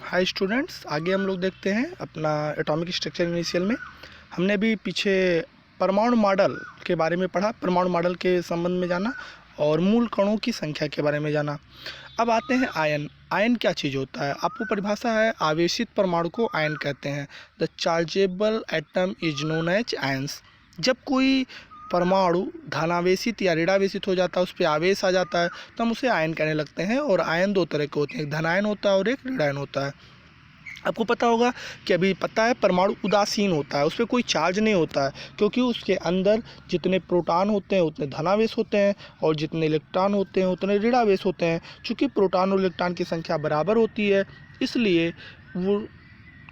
Hi students, आगे हम लोग देखते हैं अपना एटॉमिक स्ट्रक्चर इनिशियल में। हमने भी पीछे परमाणु मॉडल के बारे में पढ़ा, परमाणु मॉडल के संबंध में जाना और मूल कणों की संख्या के बारे में जाना। अब आते हैं आयन। आयन क्या चीज़ होता है? आपको परिभाषा है, आवेशित परमाणु को आयन कहते हैं। The chargeable atom is known as ions. जब कोई परमाणु धनावेशित या ऋणावेशित हो जाता है, उस पर आवेश आ जाता है, तो हम उसे आयन कहने लगते हैं। और आयन दो तरह के होते हैं, एक धनायन होता है और एक ऋणायन होता है। आपको पता होगा कि अभी पता है परमाणु उदासीन होता है, उस पर कोई चार्ज नहीं होता है, क्योंकि उसके अंदर जितने प्रोटॉन होते हैं उतने धनावेश होते हैं और जितने इलेक्ट्रॉन होते हैं उतने ऋणावेश होते हैं। चूँकि प्रोटॉन और इलेक्ट्रॉन की संख्या बराबर होती है, इसलिए वो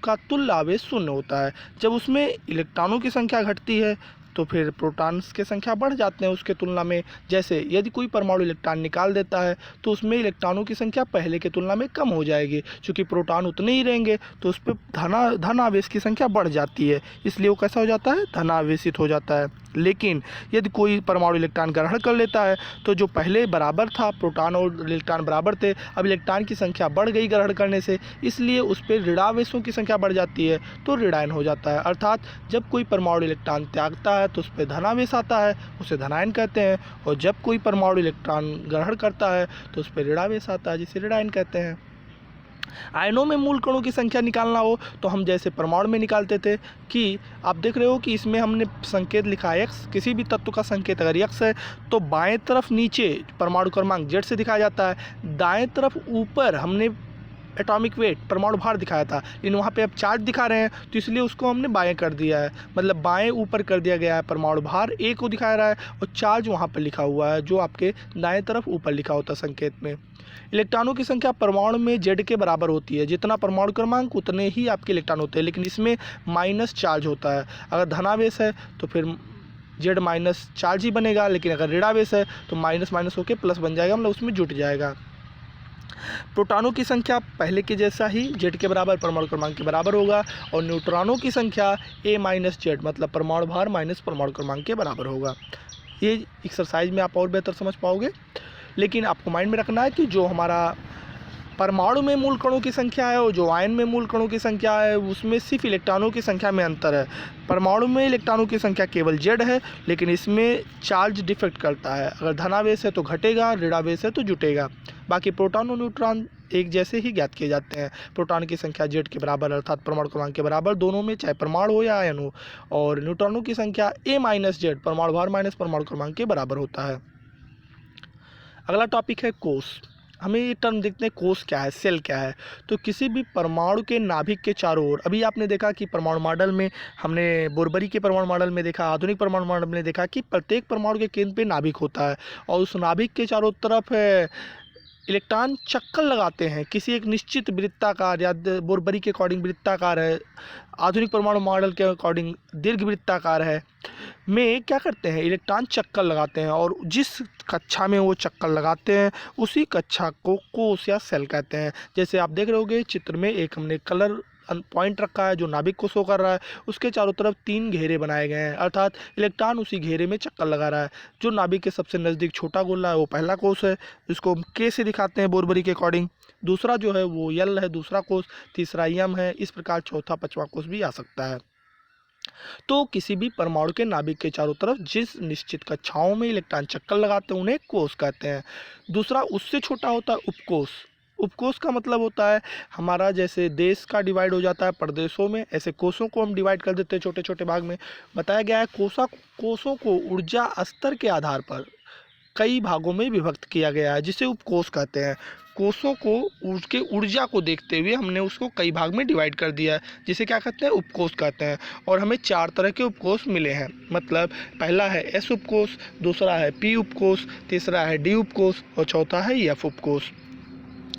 का तुल्य आवेश शून्य होता है। जब उसमें इलेक्ट्रॉनों की संख्या घटती है तो फिर प्रोटॉन्स की संख्या बढ़ जाते हैं उसके तुलना में। जैसे यदि कोई परमाणु इलेक्ट्रॉन निकाल देता है तो उसमें इलेक्ट्रॉनों की संख्या पहले की तुलना में कम हो जाएगी। चूँकि प्रोटॉन उतने ही रहेंगे तो उस पर धन आवेश की संख्या बढ़ जाती है, इसलिए वो कैसा हो जाता है, धनावेशित हो जाता है। लेकिन यदि कोई परमाणु इलेक्ट्रॉन ग्रहण कर लेता है तो जो पहले बराबर था, प्रोटॉन और इलेक्ट्रॉन बराबर थे, अब इलेक्ट्रॉन की संख्या बढ़ गई ग्रहण करने से, इसलिए उस पर ऋणावेशों की संख्या बढ़ जाती है तो ऋणायन हो जाता है। अर्थात जब कोई परमाणु इलेक्ट्रॉन त्यागता है तो उस पर धनावेश आता है, उसे धनायन कहते हैं। और जब कोई परमाणु इलेक्ट्रॉन ग्रहण करता है तो उस पर ऋणावेश आता है, जिसे ऋणायन कहते हैं। आयनों में मूल कणों की संख्या निकालना हो तो हम जैसे परमाणु में निकालते थे कि आप देख रहे हो कि इसमें हमने संकेत लिखा है x। किसी भी तत्व का संकेत अगर x है तो बाएं तरफ नीचे परमाणु क्रमांक z से दिखाया जाता है, दाएं तरफ ऊपर हमने एटॉमिक वेट परमाणु भार दिखाया था, लेकिन वहाँ पे अब चार्ज दिखा रहे हैं तो इसलिए उसको हमने बाएं कर दिया है। मतलब बाएं ऊपर कर दिया गया है, परमाणु भार a को दिखा रहा है और चार्ज वहाँ पर लिखा हुआ है जो आपके दाएं तरफ ऊपर लिखा होता है संकेत में। इलेक्ट्रॉनों की संख्या परमाणु में जेड के बराबर होती है, जितना परमाणु क्रमांक उतने ही आपके इलेक्ट्रॉन होते हैं, लेकिन इसमें माइनस चार्ज होता है। अगर धनावेश है तो फिर जेड माइनस चार्ज ही बनेगा, लेकिन अगर ऋणावेश है तो माइनस माइनस होकर प्लस बन जाएगा, मतलब उसमें जुट जाएगा। प्रोटॉनों की संख्या पहले के जैसा ही जेड के बराबर परमाणु क्रमांक के बराबर होगा और न्यूट्रॉनों की संख्या ए माइनस जेड मतलब परमाणु भार माइनस परमाणु क्रमांक के बराबर होगा। ये एक्सरसाइज में आप और बेहतर समझ पाओगे। लेकिन आपको माइंड में रखना है कि जो हमारा परमाणु में मूल कणों की संख्या है और जो आयन में मूल कणों की संख्या है उसमें सिर्फ इलेक्ट्रॉनों की संख्या में अंतर है। परमाणु में इलेक्ट्रॉनों की संख्या केवल जेड है, लेकिन इसमें चार्ज डिफेक्ट करता है। अगर धनावेश है तो घटेगा, ऋणावेश है तो जुटेगा। बाकी प्रोटॉन और न्यूट्रॉन एक जैसे ही ज्ञात किए जाते हैं। प्रोटॉन की संख्या जेड के बराबर अर्थात परमाणु क्रमांक के बराबर दोनों में, चाहे परमाणु हो या आयन हो। और न्यूट्रॉनों की संख्या ए माइनस जेड परमाणु भार माइनस परमाणु क्रमांक के बराबर होता है। अगला टॉपिक है कोष। हमें ये टर्म देखते हैं, कोष क्या है, सेल क्या है। तो किसी भी परमाणु के नाभिक के चारों ओर, अभी आपने देखा कि परमाणु मॉडल में हमने बोरबरी के परमाणु मॉडल में देखा, आधुनिक परमाणु मॉडल में देखा कि प्रत्येक परमाणु के केंद्र पे नाभिक होता है और उस नाभिक के चारों तरफ इलेक्ट्रॉन चक्कर लगाते हैं किसी एक निश्चित वृत्ताकार, या बोरबरी के अकॉर्डिंग वृत्ताकार है, आधुनिक परमाणु मॉडल के अकॉर्डिंग दीर्घ वृत्ताकार है, में क्या करते हैं, इलेक्ट्रॉन चक्कर लगाते हैं। और जिस कक्षा में वो चक्कर लगाते हैं उसी कक्षा को कोष या सेल कहते हैं। जैसे आप देख रहे होगे चित्र में एक हमने कलर पॉइंट रखा है जो नाभिक को शो कर रहा है, उसके चारों तरफ 3 घेरे बनाए गए हैं, अर्थात इलेक्ट्रॉन उसी घेरे में चक्कर लगा रहा है। जो नाभिक के सबसे नज़दीक छोटा गोला है वो पहला कोष है, जिसको हम के से दिखाते हैं बोरबरी के अकॉर्डिंग। दूसरा जो है वो यल है, दूसरा कोष। तीसरा यम है। इस प्रकार चौथा पांचवा कोष भी आ सकता है। तो किसी भी परमाणु के नाभिक के चारों तरफ जिस निश्चित कक्षाओं में इलेक्ट्रॉन चक्कर लगाते हैं उन्हें कोष कहते हैं। दूसरा उससे छोटा होता है उपकोष। उपकोष का मतलब होता है हमारा, जैसे देश का डिवाइड हो जाता है प्रदेशों में, ऐसे कोषों को हम डिवाइड कर देते हैं छोटे छोटे भाग में। बताया गया है कोषों को ऊर्जा स्तर के आधार पर कई भागों में विभक्त किया गया है, जिसे उपकोष कहते हैं। कोषों को उसके ऊर्जा को देखते हुए हमने उसको कई भाग में डिवाइड कर दिया है, जिसे क्या कहते हैं, उपकोष कहते हैं। और हमें 4 तरह के उपकोष मिले हैं। मतलब पहला है एस उपकोष, दूसरा है पी उपकोष, तीसरा है डी उपकोष और चौथा है एफ उपकोष।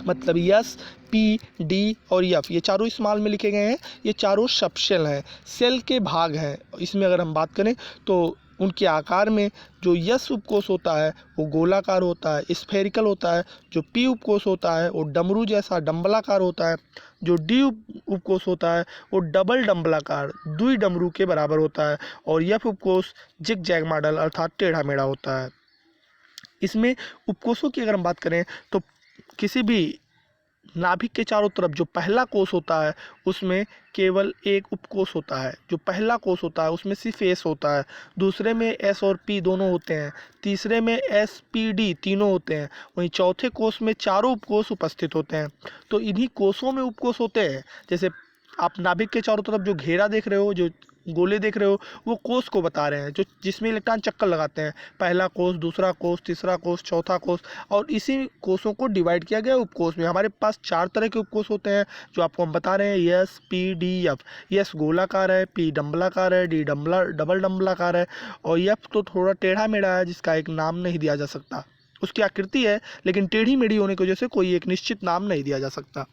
मतलब यस, पी, डी और एफ ये चारों स्मॉल में लिखे गए हैं। ये चारों सबसेल हैं, सेल के भाग हैं। इसमें अगर हम बात करें तो उनके आकार में जो यस उपकोष होता है वो गोलाकार होता है, स्फेरिकल होता है। जो पी उपकोष होता है वो डमरू जैसा डम्बलाकार होता है। जो डी उपकोष होता है वो डबल डम्बलाकार द्वि डमरू के बराबर होता है। और एफ उपकोष जिग जैग मॉडल अर्थात टेढ़ा मेढ़ा होता है। इसमें उपकोषों की अगर हम बात करें तो किसी भी नाभिक के चारों तरफ जो पहला कोष होता है उसमें केवल एक उपकोष होता है। जो पहला कोष होता है उसमें सिर्फ एस होता है, दूसरे में एस और पी दोनों होते हैं, तीसरे में एस पी डी तीनों होते हैं, वहीं चौथे कोष में चारों उपकोष उपस्थित होते हैं। तो इन्हीं कोषों में उपकोष होते हैं। जैसे आप नाभिक के चारों तरफ जो घेरा देख रहे हो, जो गोले देख रहे हो, वो कोष को बता रहे हैं, जो जिसमें इलेक्ट्रॉन चक्कर लगाते हैं। पहला कोष, दूसरा कोष, तीसरा कोष, चौथा कोष, और इसी कोषों को डिवाइड किया गया उपकोष में। हमारे पास 4 तरह के उपकोष होते हैं जो आपको हम बता रहे हैं, S P D F. S गोलाकार है, पी डम्बलाकार है, डी डबल डम्बलाकार है, और एफ तो थोड़ा टेढ़ा मेढ़ा है जिसका एक नाम नहीं दिया जा सकता। उसकी आकृति है लेकिन टेढ़ी मेढ़ी होने की वजह से कोई एक निश्चित नाम नहीं दिया जा सकता।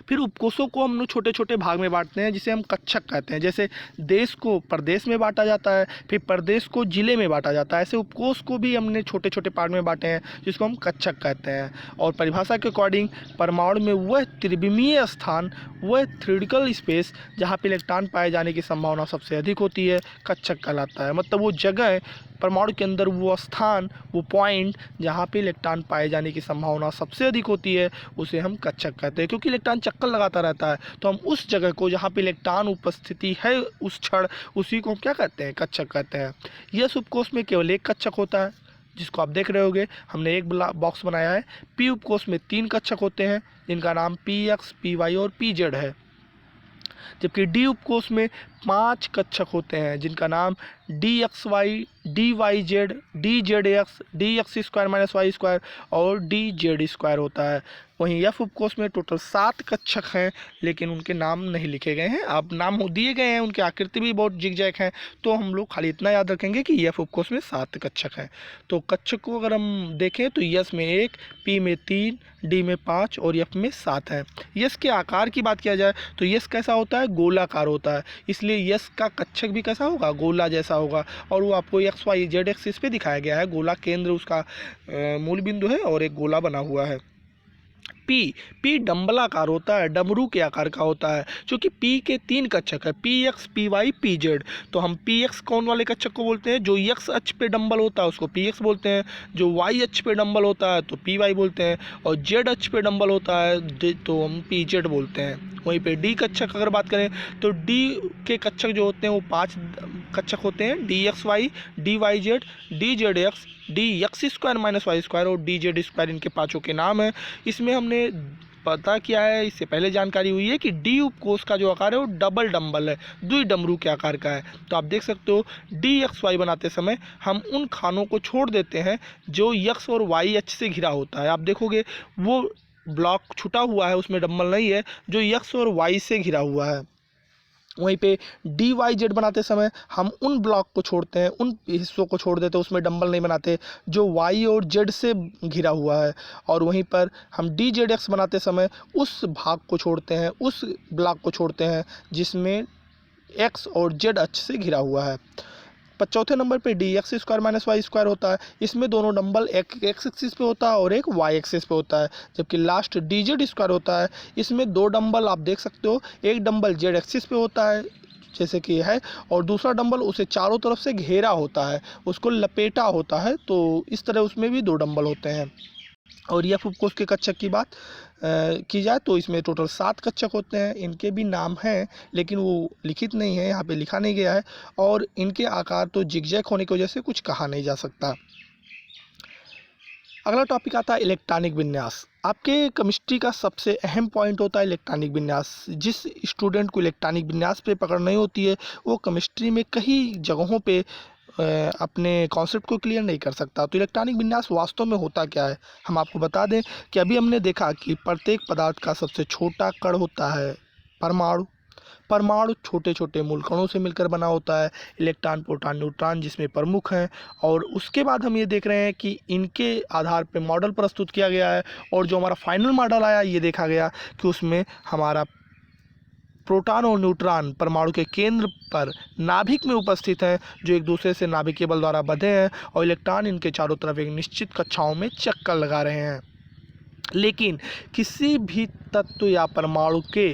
फिर उपकोषों को हम लोग छोटे छोटे भाग में बांटते हैं जिसे हम कक्षक कहते हैं। जैसे देश को प्रदेश में बांटा जाता है, फिर प्रदेश को जिले में बांटा जाता है, ऐसे उपकोष को भी हमने छोटे छोटे पार्ट में बांटे हैं जिसको हम कक्षक कहते हैं। और परिभाषा के अकॉर्डिंग परमाणु में वह त्रिविमीय स्थान, वह थ्योरेटिकल स्पेस जहाँ पे इलेक्ट्रॉन पाए जाने की संभावना सबसे अधिक होती है, कक्षक कहलाता है। मतलब वो जगह परमाणु के अंदर, वो स्थान, वो पॉइंट जहाँ पे इलेक्ट्रॉन पाए जाने की संभावना सबसे अधिक होती है, उसे हम कक्षक कहते हैं। क्योंकि इलेक्ट्रॉन चक्कर लगाता रहता है, तो हम उस जगह को जहाँ पे इलेक्ट्रॉन उपस्थिति है उस क्षण, उसी को हम क्या कहते हैं, कक्षक कहते हैं। यह उपकोष में केवल एक कक्षक होता है जिसको आप देख रहे होगे, हमने एक बॉक्स बनाया है। पी उपकोष में 3 कक्षक होते हैं जिनका नाम पी एक्स, पी वाई और पी जेड है। जबकि डी उपकोष में 5 कक्षक होते हैं जिनका नाम D X Y, D Y Z, D Z X, D X square minus Y square और डी जेड स्क्वायर होता है। वहीं एफ उपकोष में टोटल 7 कक्षक हैं लेकिन उनके नाम नहीं लिखे गए हैं। अब नाम दिए गए हैं, उनकी आकृति भी बहुत जिगजैग हैं, तो हम लोग खाली इतना याद रखेंगे कि एफ उपकोष में 7 कक्षक हैं। तो कक्षक को अगर हम देखें तो यस में 1, पी में 3, डी में 5 और एफ में 7 है। यस के आकार की बात किया जाए तो यस कैसा होता है, गोलाकार होता है, इसलिए यस का कक्षक भी कैसा होगा, गोला जैसा होगा। और वो आपको एक्स वाई जेड एक्सिस पे दिखाया गया है। गोला केंद्र उसका मूल बिंदु है और एक गोला बना हुआ है। पी डम्बलाकार होता है, डमरू के आकार का होता है। क्योंकि पी के 3 कक्षक है, P X, P Y, P Z. तो हम पी एक्स कौन वाले कक्षक को बोलते हैं, जो एक्स अक्ष पे डम्बल होता है उसको पी एक्स बोलते हैं, जो वाई अक्ष पे डम्बल होता है तो पी वाई बोलते हैं, और जेड अक्ष पे डम्बल होता है तो हम पी जेड बोलते हैं। वहीं पे डी कक्षक अगर बात करें तो डी के कक्षक जो होते हैं वो 5 कक्षक होते हैं, D X Y, D Y Z, D Z X, D X square minus Y square और डी जेड स्क्वायर, इनके 5 के नाम हैं। इसमें हमने पता किया है, इससे पहले जानकारी हुई है कि डी उपकोष का जो आकार है वो डबल डम्बल है, 2 डमरू के आकार का है। तो आप देख सकते हो डी एक्स वाई बनाते समय हम उन खानों को छोड़ देते हैं जो एक्स और वाई अक्ष से घिरा होता है। आप देखोगे वो ब्लॉक छुटा हुआ है, उसमें डम्बल नहीं है, जो एक्स और वाई से घिरा हुआ है। वहीं पे डी वाई जेड बनाते समय हम उन ब्लॉक को छोड़ते हैं, उन हिस्सों को छोड़ देते हैं, उसमें डंबल नहीं बनाते जो वाई और जेड से घिरा हुआ है। और वहीं पर हम डी जेड एक्स बनाते समय उस भाग को छोड़ते हैं, उस ब्लॉक को छोड़ते हैं जिसमें एक्स और जेड अक्ष से घिरा हुआ है। पर चौथे नंबर पे D X square minus Y square होता है। इसमें दोनों डंबल एक एक्स एक्सिस पे होता है और एक वाई एक्सिस पे होता है। जबकि लास्ट डी जेड स्क्वायर होता है, इसमें 2 डंबल आप देख सकते हो, एक डंबल जेड एक्सिस पे होता है जैसे कि है, और दूसरा डंबल उसे चारों तरफ से घेरा होता है, उसको लपेटा होता है। तो इस तरह उसमें भी 2 डंबल होते हैं। और एफ उपकोष के कक्षक की बात की जाए तो इसमें टोटल 7 कक्षक होते हैं। इनके भी नाम हैं लेकिन वो लिखित नहीं है, यहाँ पे लिखा नहीं गया है, और इनके आकार तो जिगजैग होने की वजह से कुछ कहा नहीं जा सकता। अगला टॉपिक आता है इलेक्ट्रॉनिक विन्यास। आपके केमिस्ट्री का सबसे अहम पॉइंट होता है इलेक्ट्रॉनिक विन्यास। जिस स्टूडेंट को इलेक्ट्रॉनिक विन्यास पे पकड़ नहीं होती है वो केमिस्ट्री में कई जगहों पे अपने कॉन्सेप्ट को क्लियर नहीं कर सकता। तो इलेक्ट्रॉनिक विन्यास वास्तव में होता क्या है, हम आपको बता दें कि अभी हमने देखा कि प्रत्येक पदार्थ का सबसे छोटा कण होता है परमाणु। परमाणु छोटे छोटे मूल कणों से मिलकर बना होता है, इलेक्ट्रॉन, प्रोटॉन, न्यूट्रॉन जिसमें प्रमुख हैं। और उसके बाद हम ये देख रहे हैं कि इनके आधार पर मॉडल प्रस्तुत किया गया है, और जो हमारा फाइनल मॉडल आया ये देखा गया कि उसमें हमारा प्रोटॉन और न्यूट्रॉन परमाणु के केंद्र पर नाभिक में उपस्थित हैं, जो एक दूसरे से नाभिकीय बल द्वारा बंधे हैं, और इलेक्ट्रॉन इनके चारों तरफ एक निश्चित कक्षाओं में चक्कर लगा रहे हैं। लेकिन किसी भी तत्व या परमाणु के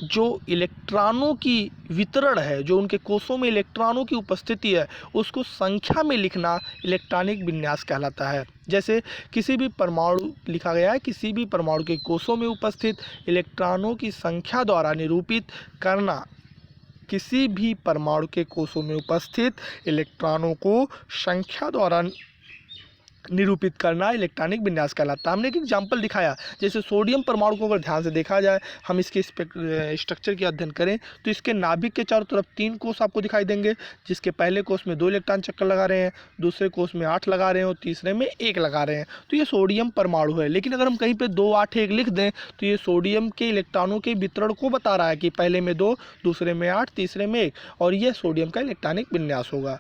जो इलेक्ट्रॉनों की वितरण है, जो उनके कोषों में इलेक्ट्रॉनों की उपस्थिति है, उसको संख्या में लिखना इलेक्ट्रॉनिक विन्यास कहलाता है। जैसे किसी भी परमाणु लिखा गया है, किसी भी परमाणु के कोषों में उपस्थित इलेक्ट्रॉनों की संख्या द्वारा निरूपित करना, किसी भी परमाणु के कोषों में उपस्थित इलेक्ट्रॉनों को संख्या द्वारा निरूपित करना इलेक्ट्रॉनिक विन्यास कहलाता है। हमने एक एग्जाम्पल दिखाया, जैसे सोडियम परमाणु को अगर ध्यान से देखा जाए, हम इसके स्ट्रक्चर की अध्ययन करें तो इसके नाभिक के चारों तरफ 3 कोष आपको दिखाई देंगे, जिसके पहले कोष में 2 इलेक्ट्रॉन चक्कर लगा रहे हैं, दूसरे कोष में 8 लगा रहे हैं और तीसरे में 1 लगा रहे हैं। तो ये सोडियम परमाणु है। लेकिन अगर हम कहीं पर 2, 8, 1 लिख दें तो ये सोडियम के इलेक्ट्रॉनों के वितरण को बता रहा है कि पहले में 2, दूसरे में 8, तीसरे में 1, और यह सोडियम का इलेक्ट्रॉनिक विन्यास होगा।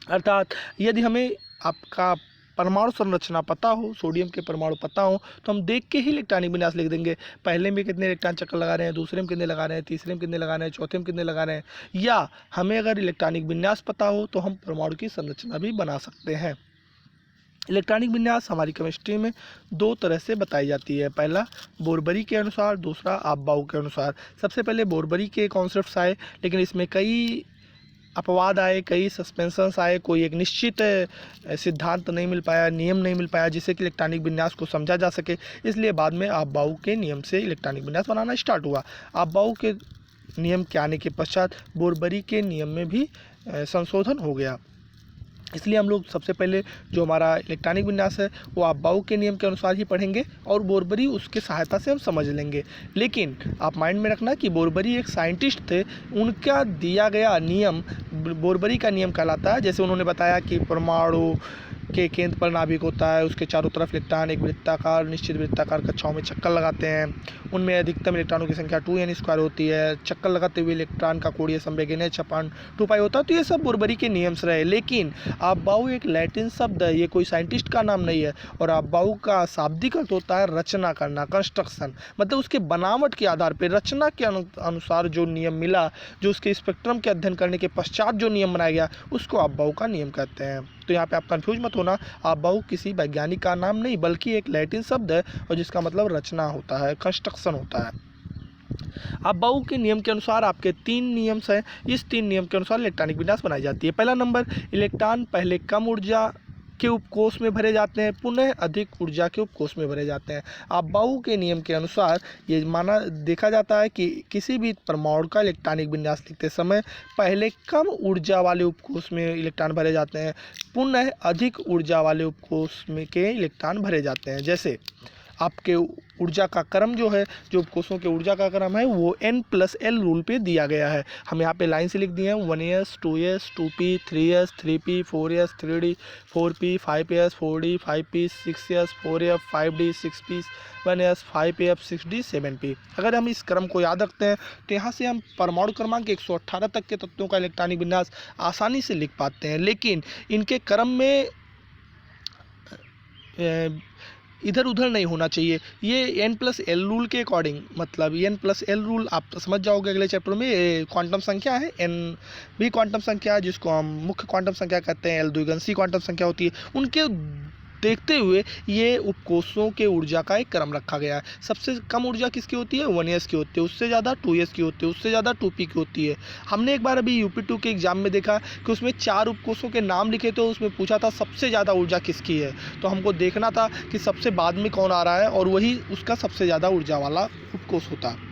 अर्थात यदि हमें आपका परमाणु संरचना पता हो, सोडियम के परमाणु पता हो, तो हम देख के ही इलेक्ट्रॉनिक विन्यास लिख देंगे। पहले में कितने इलेक्ट्रॉन चक्कर लगा रहे हैं, दूसरे में कितने लगा रहे हैं, तीसरे में कितने लगा रहे हैं, चौथे में कितने लगा रहे हैं। या हमें अगर इलेक्ट्रॉनिक विन्यास पता हो तो हम परमाणु की संरचना भी बना सकते हैं। इलेक्ट्रॉनिक विन्यास हमारी केमिस्ट्री में 2 तरह से बताई जाती है। पहला बोरबरी के अनुसार, दूसरा आपबाउ के अनुसार। सबसे पहले बोरबरी के कॉन्सेप्ट्स आए, लेकिन इसमें कई अपवाद आए, कई सस्पेंशंस आए, कोई एक निश्चित सिद्धांत नहीं मिल पाया, नियम नहीं मिल पाया जिससे कि इलेक्ट्रॉनिक विन्यास को समझा जा सके। इसलिए बाद में आपबाउ के नियम से इलेक्ट्रॉनिक विन्यास बनाना स्टार्ट हुआ। आपबाउ के नियम के आने के पश्चात बोरबरी के नियम में भी संशोधन हो गया। इसलिए हम लोग सबसे पहले जो हमारा इलेक्ट्रॉनिक विन्यास है वो आपबाउ के नियम के अनुसार ही पढ़ेंगे और बोरबरी उसके सहायता से हम समझ लेंगे। लेकिन आप माइंड में रखना कि बोरबरी एक साइंटिस्ट थे, उनका दिया गया नियम बोरबरी का नियम कहलाता है। जैसे उन्होंने बताया कि परमाणु के केंद्र पर नाभिक होता है, उसके चारों तरफ इलेक्ट्रॉन एक वृत्ताकार, निश्चित वृत्ताकार कक्षाओं में चक्कर लगाते हैं, उनमें अधिकतम इलेक्ट्रॉनों की संख्या 2n² होती है, चक्कर लगाते हुए इलेक्ट्रॉन का कोणीय संवेग h/2π होता है। तो ये सब बोरबरी के नियम्स रहे। लेकिन आपबाउ एक लैटिन शब्द है, ये कोई साइंटिस्ट का नाम नहीं है, और आपबाउ का शाब्दिक अर्थ होता है रचना करना, कंस्ट्रक्शन। मतलब उसके बनावट के आधार पर, रचना के अनुसार जो नियम मिला, जो उसके स्पेक्ट्रम के अध्ययन करने के पश्चात जो नियम बनाया गया, उसको आपबाउ का नियम कहते हैं। तो यहाँ पे आप कंफ्यूज मत होना, आपबाउ किसी वैज्ञानिक का नाम नहीं बल्कि एक लैटिन शब्द है और जिसका मतलब रचना होता है, कंस्ट्रक्शन होता है। आपबाउ के नियम के अनुसार आपके 3 नियम्स हैं। इस 3 नियम के अनुसार इलेक्ट्रॉनिक विन्यास बनाई जाती है। पहला नंबर, इलेक्ट्रॉन पहले कम ऊर्जा के उपकोष में भरे जाते हैं, पुनः अधिक ऊर्जा के उपकोष में भरे जाते हैं। आपबाउ के नियम के अनुसार ये देखा जाता है कि किसी भी परमाणु का इलेक्ट्रॉनिक विन्यास लिखते समय पहले कम ऊर्जा वाले उपकोष में इलेक्ट्रॉन भरे जाते हैं, पुनः अधिक ऊर्जा वाले उपकोष में के इलेक्ट्रॉन भरे जाते हैं। जैसे आपके ऊर्जा का क्रम जो है, जो उपकोषों के ऊर्जा का क्रम है, वो n+l रूल पे दिया गया है। हम यहाँ पे लाइन से लिख दिए हैं 1s 2s 2p 3s 3p 4s 3d 4p 5s 4d 5p 6s 4f 5d 6p 1s 5f 6d 7p। अगर हम इस क्रम को याद रखते हैं तो यहाँ से हम परमाणु क्रमांक 118 तक के तत्वों का इलेक्ट्रॉनिक विन्यास आसानी से लिख पाते हैं। लेकिन इनके क्रम में इधर उधर नहीं होना चाहिए। ये n+l रूल के अकॉर्डिंग, मतलब n+l रूल आप समझ जाओगे अगले चैप्टर में। क्वांटम संख्या है, n भी क्वांटम संख्या है जिसको हम मुख्य क्वांटम संख्या कहते हैं, l द्विगुण c क्वांटम संख्या होती है। उनके देखते हुए ये उपकोषों के ऊर्जा का एक क्रम रखा गया है। सबसे कम ऊर्जा किसकी होती है, 1s की होती है, उससे ज़्यादा 2s की होती है, उससे ज़्यादा 2p की होती है। हमने एक बार अभी UP2 के एग्जाम में देखा कि उसमें 4 उपकोषों के नाम लिखे थे, उसमें पूछा था सबसे ज़्यादा ऊर्जा किसकी है। तो हमको देखना था कि सबसे बाद में कौन आ रहा है और वही उसका सबसे ज़्यादा ऊर्जा वाला उपकोष होता है।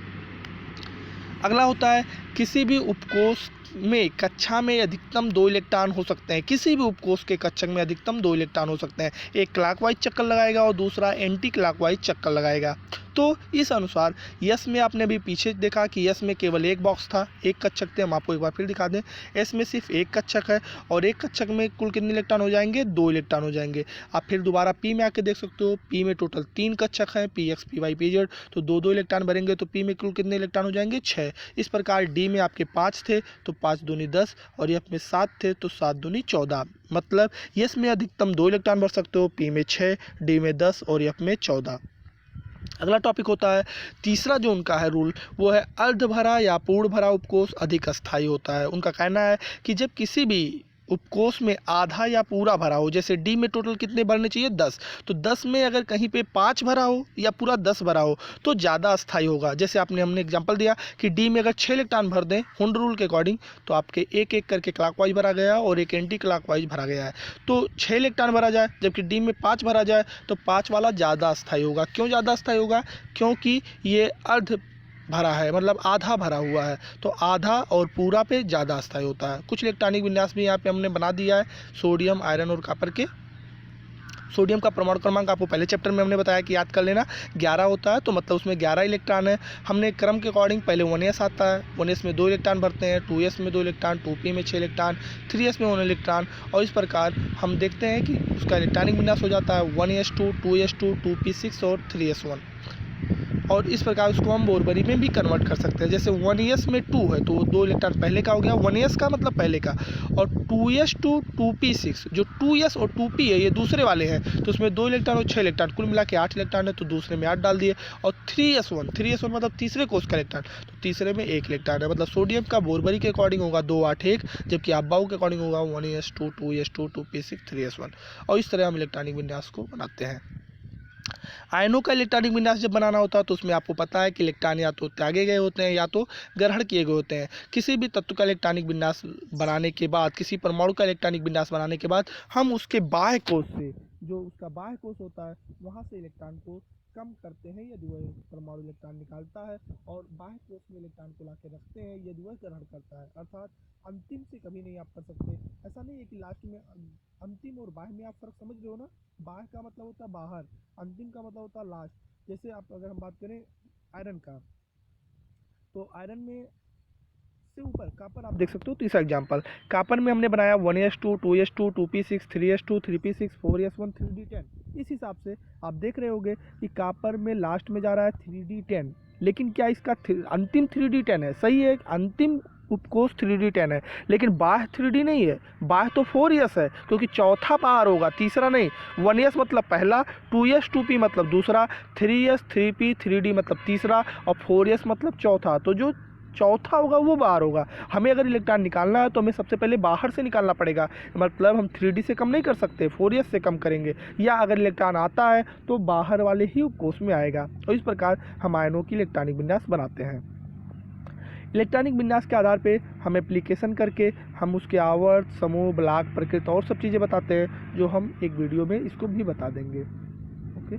अगला होता है, किसी भी उपकोष में कक्षा में अधिकतम 2 इलेक्ट्रॉन हो सकते हैं। किसी भी उपकोष के कक्षक में अधिकतम 2 इलेक्ट्रॉन हो सकते हैं। एक क्लॉकवाइज चक्कर लगाएगा और दूसरा एंटी क्लॉकवाइज चक्कर लगाएगा। तो इस अनुसार यस में आपने अभी पीछे देखा कि यस में केवल एक बॉक्स था, एक कक्षक थे। हम आपको एक बार फिर दिखा दें, एस में सिर्फ एक कक्षक है और एक कक्षक में कुल कितने इलेक्ट्रॉन हो जाएंगे, 2 इलेक्ट्रॉन हो जाएंगे। आप फिर दोबारा पी में आके देख सकते हो, पी में टोटल 3 कक्षक हैं, PX PY PZ, तो 2 इलेक्ट्रॉन भरेंगे तो पी में कुल कितने इलेक्ट्रॉन हो जाएंगे, 6। इस प्रकार डी में आपके 5 थे तो 5 दूनी 10 और एफ में 7 थे तो 7 दूनी 14। मतलब यस में अधिकतम 2 इलेक्ट्रॉन भर सकते हो, पी में 6, डी में 10 और एफ में 14। अगला टॉपिक होता है, तीसरा जो उनका है रूल, वो है अर्ध भरा या पूर्ण भरा उपकोष अधिक अस्थायी होता है। उनका कहना है कि जब किसी भी उपकोष में आधा या पूरा भरा हो, जैसे डी में टोटल कितने भरने चाहिए 10, तो 10 में अगर कहीं पे 5 भरा हो या पूरा 10 भरा हो तो ज़्यादा अस्थायी होगा। जैसे हमने एग्जांपल दिया कि डी में अगर 6 इलेक्ट्रॉन भर दें हुंड रूल के अकॉर्डिंग तो आपके एक एक करके क्लॉकवाइज भरा गया और एक एंटी क्लॉकवाइज भरा गया है। तो 6 इलेक्ट्रॉन भरा जाए जबकि डी में 5 भरा जाए तो 5 वाला ज़्यादा अस्थायी होगा। क्यों ज़्यादा अस्थायी होगा? क्योंकि ये अर्ध भरा है, मतलब आधा भरा हुआ है, तो आधा और पूरा पे ज़्यादा अस्थायी होता है। कुछ इलेक्ट्रॉनिक विन्यास भी यहाँ पे हमने बना दिया है सोडियम, आयरन और कॉपर के। सोडियम का परमाणु क्रमांक आपको पहले चैप्टर में हमने बताया कि याद कर लेना 11 होता है, तो मतलब उसमें 11 इलेक्ट्रॉन है। हमने क्रम के अकॉर्डिंग पहले 1s आता है, 1s में 2 इलेक्ट्रॉन भरते हैं, 2s में 2 इलेक्ट्रॉन, 2p में 6 इलेक्ट्रॉन, 3s में 1 इलेक्ट्रॉन, और इस प्रकार हम देखते हैं कि उसका इलेक्ट्रॉनिक विन्यास हो जाता है 1s2, 2s2, 2p6 और 3s1। और इस प्रकार उसको हम बोरबरी में भी कन्वर्ट कर सकते हैं। जैसे 1s में 2 है तो 2 इलेक्ट्रॉन पहले का हो गया, 1s का मतलब पहले का, और 2s2 2p6, जो 2s और 2p है ये दूसरे वाले हैं, तो उसमें 2 इलेक्ट्रॉन और 6 इलेक्ट्रॉन, कुल मिला के 8 इलेक्ट्रॉन है, तो दूसरे में 8 डाल दिए। और 3s1 मतलब तीसरे कोष का इलेक्ट्रॉन, तो तीसरे में 1 इलेक्ट्रॉन है। मतलब सोडियम का बोरबरी के अकॉर्डिंग होगा 2 8 1, जबकि अब्बाऊ के अकॉर्डिंग होगा 1s2 2s2 2p6 3s1। और इस तरह हम इलेक्ट्रॉनिक विन्यास को बनाते हैं। आयनों का इलेक्ट्रॉनिक विन्यास जब बनाना होता है तो उसमें आपको पता है कि इलेक्ट्रॉन या तो त्यागे गए होते हैं या तो ग्रहण किए गए होते हैं। किसी भी तत्व का इलेक्ट्रॉनिक विन्यास बनाने के बाद, किसी परमाणु का इलेक्ट्रॉनिक विन्यास बनाने के बाद हम उसके बाह्य कोश से, जो उसका बाह्य कोश होता है वहाँ से इलेक्ट्रॉन को कम करते हैं यदि वह परमाणु इलेक्ट्रॉन निकालता है, और बाह्य कोश में इलेक्ट्रॉन को लाके रखते हैं यदि वह ग्रहण करता है। अर्थात अंतिम से कभी नहीं आप कर सकते। ऐसा नहीं है कि लास्ट में अंतिम और बाह्य में आप फर्क समझ रहे हो ना। बाह्य का मतलब होता है बाहर, अंतिम का मतलब होता है लास्ट। जैसे आप अगर हम बात करें आयरन का, तो आयरन में से ऊपर कापर आप देख सकते हो। तीसरा एग्जांपल कापर में हमने बनाया 1s2 2s2 2p6 3s2 3p6 4s1 3d10। इस हिसाब से आप देख रहे होगे कि कापर में लास्ट में जा रहा है 3d10, लेकिन क्या इसका अंतिम 3d10 है? सही है, अंतिम उपकोष 3d10 है, लेकिन बाह्य 3d नहीं है। बाह्य तो 4s है, क्योंकि चौथा बाहर होगा, तीसरा नहीं। 1s मतलब पहला, 2s 2p मतलब दूसरा, 3s 3p 3d मतलब तीसरा, और 4s मतलब चौथा। तो जो चौथा होगा वो बाहर होगा। हमें अगर इलेक्ट्रॉन निकालना है तो हमें सबसे पहले बाहर से निकालना पड़ेगा, मतलब हम 3d से कम नहीं कर सकते, 4s से कम करेंगे, या अगर इलेक्ट्रॉन आता है तो बाहर वाले ही उपकोष में आएगा। और इस प्रकार हम आयनों की इलेक्ट्रॉनिक विन्यास बनाते हैं। इलेक्ट्रॉनिक विन्यास के आधार पे हम एप्लीकेशन करके हम उसके आवर्त, समूह, ब्लॉक, प्रकृति और सब चीज़ें बताते हैं, जो हम एक वीडियो में इसको भी बता देंगे। ओके।